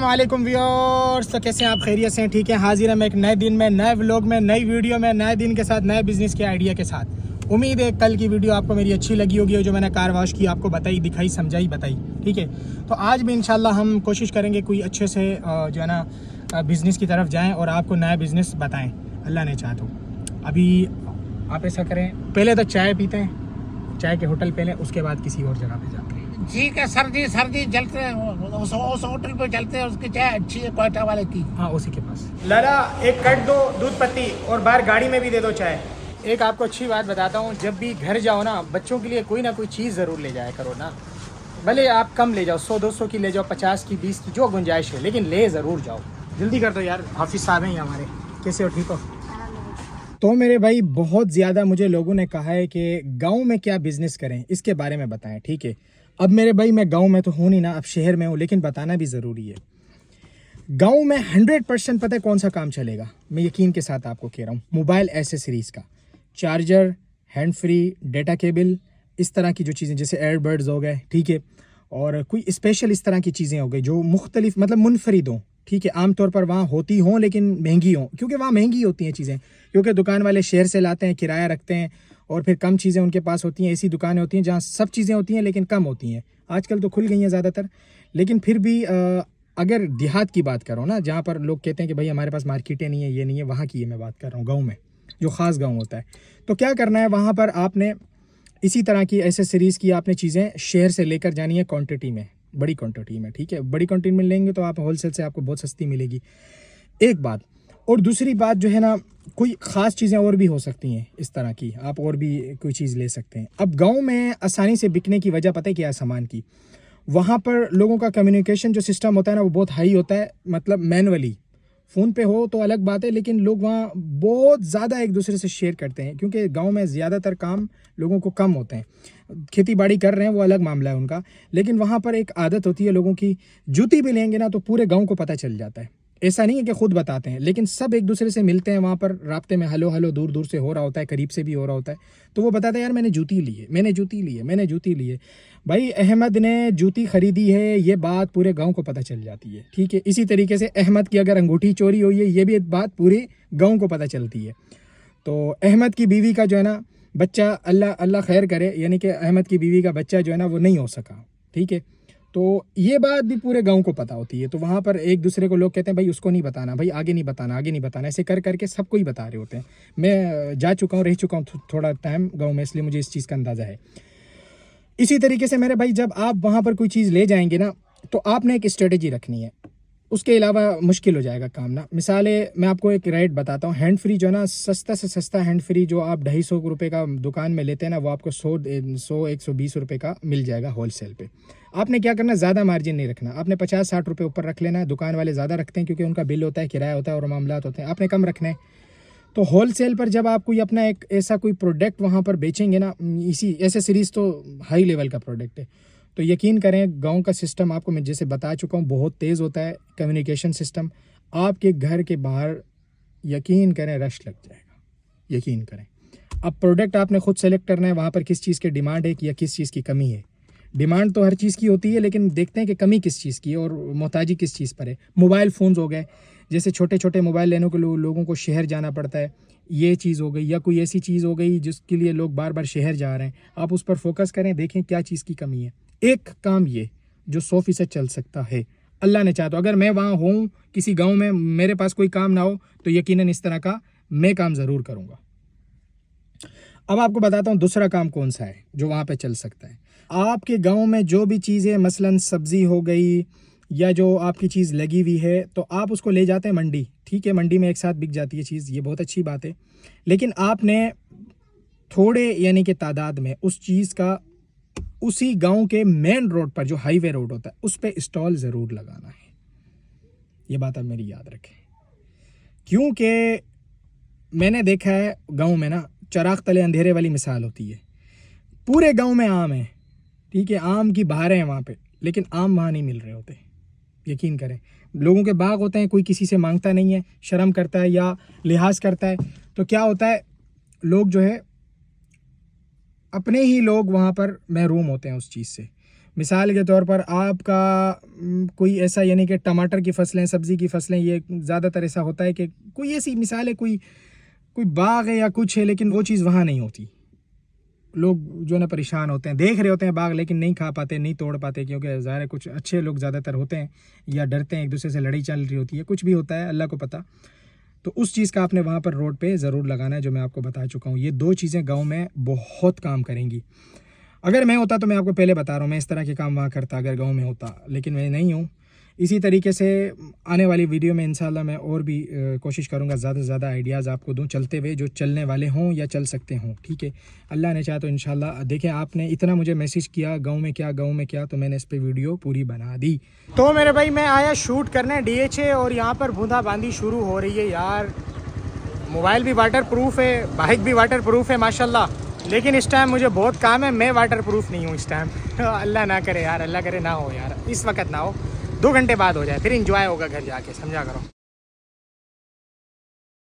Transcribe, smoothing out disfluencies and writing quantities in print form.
वालेकुम व्यूअर्स, तो कैसे हैं आप? खैरियत से हैं? ठीक है। हाजिर है मैं एक नए दिन में, नए व्लॉग में, नई वीडियो में, नए दिन के साथ, नए बिजनेस के आइडिया के साथ। उम्मीद है कल की वीडियो आपको मेरी अच्छी लगी होगी, जो मैंने कार वॉश की आपको बताई, दिखाई, समझाई, बताई। ठीक है, तो आज भी इंशाल्लाह हम कोशिश करेंगे कोई अच्छे से जो है ना बिज़नेस की तरफ जाएँ और आपको नया बिज़नेस बताएँ, अल्लाह ने चाहा तो। अभी आप ऐसा करें, पहले तो चाय पीते हैं, चाय के होटल पहले, उसके बाद किसी और जगह पे जाते हैं। ठीक है। सर्दी चलते हैं उस होटल पे चलते हैं, उसकी चाय अच्छी है क्वार्टर वाले की। हाँ, उसी के पास। लाला एक कट दो दूध पत्ती और बाहर गाड़ी में भी दे दो चाय। एक आपको अच्छी बात बताता हूँ, जब भी घर जाओ ना, बच्चों के लिए कोई ना कोई चीज़ ज़रूर ले जाया करो ना। भले आप कम ले जाओ, 100-200 की ले जाओ, 50 की, 20 की, जो गुंजाइश है, लेकिन ले ज़रूर जाओ। जल्दी कर दो यार, हाफिज़ साहब हैं हमारे। कैसे हो? ठीक हो? तो मेरे भाई, बहुत ज़्यादा मुझे लोगों ने कहा है कि गांव में क्या बिज़नेस करें, इसके बारे में बताएं। ठीक है, अब मेरे भाई मैं गांव में तो हूँ नहीं ना, अब शहर में हूँ, लेकिन बताना भी ज़रूरी है। गांव में 100% पता है कौन सा काम चलेगा, मैं यकीन के साथ आपको कह रहा हूँ। मोबाइल एसेसरीज़ का, charger, hand free, data cable, इस तरह की जो चीज़ें, जैसे एयरबड्स हो गए, ठीक है, और कोई स्पेशल इस तरह की चीज़ें हो गई जो मुख्तलिफ, मतलब मुनफरिद हों। ठीक है, आमतौर पर वहाँ होती हों लेकिन महंगी हों, क्योंकि वहाँ महंगी होती हैं चीज़ें, क्योंकि दुकान वाले शहर से लाते हैं, किराया रखते हैं, और फिर कम चीज़ें उनके पास होती हैं। ऐसी दुकानें होती हैं जहाँ सब चीज़ें होती हैं लेकिन कम होती हैं। आजकल तो खुल गई हैं ज़्यादातर, लेकिन फिर भी अगर देहात की बात करो ना, जहाँ पर लोग कहते हैं कि भाई हमारे पास मार्केटें नहीं है, ये नहीं है, वहाँ की ये मैं बात कर रहा हूँ। गाँव में जो ख़ास गाँव होता है, तो क्या करना है, वहाँ पर आपने इसी तरह की एसेसरीज़ की आपने चीज़ें शहर से लेकर जानी है क्वांटिटी में, बड़ी क्वांटिटी में। ठीक है, बड़ी क्वांटिटी में लेंगे तो आप होलसेल से आपको बहुत सस्ती मिलेगी, एक बात। और दूसरी बात जो है ना, कोई ख़ास चीज़ें और भी हो सकती हैं इस तरह की, आप और भी कोई चीज़ ले सकते हैं। अब गांव में आसानी से बिकने की वजह पता है क्या है? सामान की, वहाँ पर लोगों का कम्युनिकेशन जो सिस्टम होता है ना, वो बहुत हाई होता है, मतलब मैनुअली। फ़ोन पे हो तो अलग बात है, लेकिन लोग वहाँ बहुत ज़्यादा एक दूसरे से शेयर करते हैं, क्योंकि गांव में ज़्यादातर काम लोगों को कम होते हैं। खेती बाड़ी कर रहे हैं वो अलग मामला है उनका, लेकिन वहाँ पर एक आदत होती है लोगों की, जूती भी लेंगे ना तो पूरे गांव को पता चल जाता है। ऐसा नहीं है कि खुद बताते हैं, लेकिन सब एक दूसरे से मिलते हैं, वहाँ पर राब्ते में हेलो हेलो दूर दूर से हो रहा होता है, करीब से भी हो रहा होता है, तो वो बताते हैं यार मैंने जूती ली है, मैंने जूती ली है, मैंने जूती ली है। भाई अहमद ने जूती खरीदी है, ये बात पूरे गांव को पता चल जाती है। ठीक है, इसी तरीके से अहमद की अगर अंगूठी चोरी हुई है, ये भी एक बात पूरे गांव को पता चलती है। तो अहमद की बीवी का जो है ना बच्चा, अल्लाह अल्लाह खैर करे, यानी कि अहमद की बीवी का बच्चा जो है ना वो नहीं हो सका। ठीक है, तो ये बात भी पूरे गांव को पता होती है। तो वहाँ पर एक दूसरे को लोग कहते हैं भाई उसको नहीं बताना, भाई आगे नहीं बताना, आगे नहीं बताना, ऐसे कर करके सबको ही बता रहे होते हैं। मैं जा चुका हूँ, रह चुका हूँ थोड़ा टाइम गांव में, इसलिए मुझे इस चीज़ का अंदाज़ा है। इसी तरीके से मेरे भाई, जब आप वहाँ पर कोई चीज़ ले जाएंगे ना, तो आपने एक स्ट्रेटेजी रखनी है, उसके अलावा मुश्किल हो जाएगा काम ना। मिसाल है, मैं आपको एक रेट बताता हूँ। हैंड फ्री जो है ना, सस्ता से सस्ता हैंड फ्री जो आप 250 रुपये का दुकान में लेते हैं ना, वो आपको 100-120 रुपये का मिल जाएगा होलसेल पे। आपने क्या करना, ज़्यादा मार्जिन नहीं रखना, आपने 50-60 रुपये ऊपर रख लेना है। दुकान वाले ज़्यादा रखते हैं क्योंकि उनका बिल होता है, किराया होता है और मामलात होते हैं, आपने कम रखना है। तो होलसेल पर जब आप कोई अपना एक ऐसा कोई प्रोडक्ट वहाँ पर बेचेंगे ना, इसी ऐसे सीरीज़ तो हाई लेवल का प्रोडक्ट है, तो यकीन करें गांव का सिस्टम आपको मैं जैसे बता चुका हूँ बहुत तेज़ होता है, कम्युनिकेशन सिस्टम। आपके घर के बाहर यकीन करें रश लग जाएगा, यकीन करें। अब प्रोडक्ट आपने खुद सेलेक्ट करना है, वहाँ पर किस चीज़ की डिमांड है या किस चीज़ की कमी है। डिमांड तो हर चीज़ की होती है, लेकिन देखते हैं कि कमी किस चीज़ की है और मोहताजी किस चीज़ पर है। मोबाइल फ़ोन्स हो गए, जैसे छोटे छोटे मोबाइल लेने के लिए लोगों को शहर जाना पड़ता है, ये चीज़ हो गई, या कोई ऐसी चीज़ हो गई जिसके लिए लोग बार बार शहर जा रहे हैं। आप उस पर फोकस करें, देखें क्या चीज़ की कमी है। एक काम ये जो 100% चल सकता है, अल्लाह ने चाहा तो। अगर मैं वहाँ हूँ किसी गांव में, मेरे पास कोई काम ना हो, तो यकीनन इस तरह का मैं काम ज़रूर करूँगा। अब आपको बताता हूँ दूसरा काम कौन सा है जो वहाँ पे चल सकता है। आपके गांव में जो भी चीज़ें, मसलन सब्ज़ी हो गई या जो आपकी चीज़ लगी हुई है, तो आप उसको ले जाते हैं मंडी। ठीक है, मंडी में एक साथ बिक जाती है चीज़, ये बहुत अच्छी बात है, लेकिन आपने थोड़े यानी कि तादाद में उस चीज़ का उसी गांव के मेन रोड पर, जो हाईवे रोड होता है, उस पे स्टॉल ज़रूर लगाना है। ये बात आप मेरी याद रखें, क्योंकि मैंने देखा है गांव में ना, चराग तले अंधेरे वाली मिसाल होती है। पूरे गांव में आम है, ठीक है, आम की बहारें हैं वहाँ पे, लेकिन आम वहाँ नहीं मिल रहे होते। यकीन करें, लोगों के बाग होते हैं, कोई किसी से मांगता नहीं है, शर्म करता है या लिहाज करता है, तो क्या होता है, लोग जो है अपने ही लोग वहाँ पर महरूम होते हैं उस चीज़ से। मिसाल के तौर पर आपका कोई ऐसा यानी कि टमाटर की फसलें, सब्ज़ी की फसलें, ये ज़्यादातर ऐसा होता है कि कोई ऐसी मिसाल है, कोई बाग है या कुछ है, लेकिन वो चीज़ वहाँ नहीं होती। लोग जो है ना परेशान होते हैं, देख रहे होते हैं बाग, लेकिन नहीं खा पाते, नहीं तोड़ पाते, क्योंकि ज़ाहिर है कुछ अच्छे लोग ज़्यादातर होते हैं या डरते हैं, एक दूसरे से लड़ाई चल रही होती है, कुछ भी होता है, अल्लाह को पता। तो उस चीज़ का आपने वहाँ पर रोड पे ज़रूर लगाना है, जो मैं आपको बता चुका हूँ। ये 2 चीज़ें गाँव में बहुत काम करेंगी। अगर मैं होता तो मैं आपको पहले बता रहा हूँ, मैं इस तरह के काम वहाँ करता अगर गाँव में होता, लेकिन मैं नहीं हूँ। इसी तरीके से आने वाली वीडियो में इंशाल्लाह मैं और भी कोशिश करूँगा ज़्यादा से ज़्यादा आइडियाज़ आपको दूँ चलते हुए, जो चलने वाले हों या चल सकते हों, ठीक है। अल्लाह ने चाहा तो इंशाल्लाह। देखें, आपने इतना मुझे मैसेज किया गांव में क्या, तो मैंने इस पे वीडियो पूरी बना दी। तो मेरे भाई मैं आया शूट करने DHA, और यहाँ पर बूंदाबांदी शुरू हो रही है यार। मोबाइल भी वाटर प्रूफ है, बाइक भी वाटर प्रूफ है माशाल्लाह, लेकिन इस टाइम मुझे बहुत काम है, मैं वाटर प्रूफ नहीं हूँ इस टाइम। अल्लाह ना करे यार, अल्लाह करे ना हो यार, इस वक्त ना हो, 2 घंटे बाद हो जाए, फिर इंजॉय होगा घर जाके, समझा करो।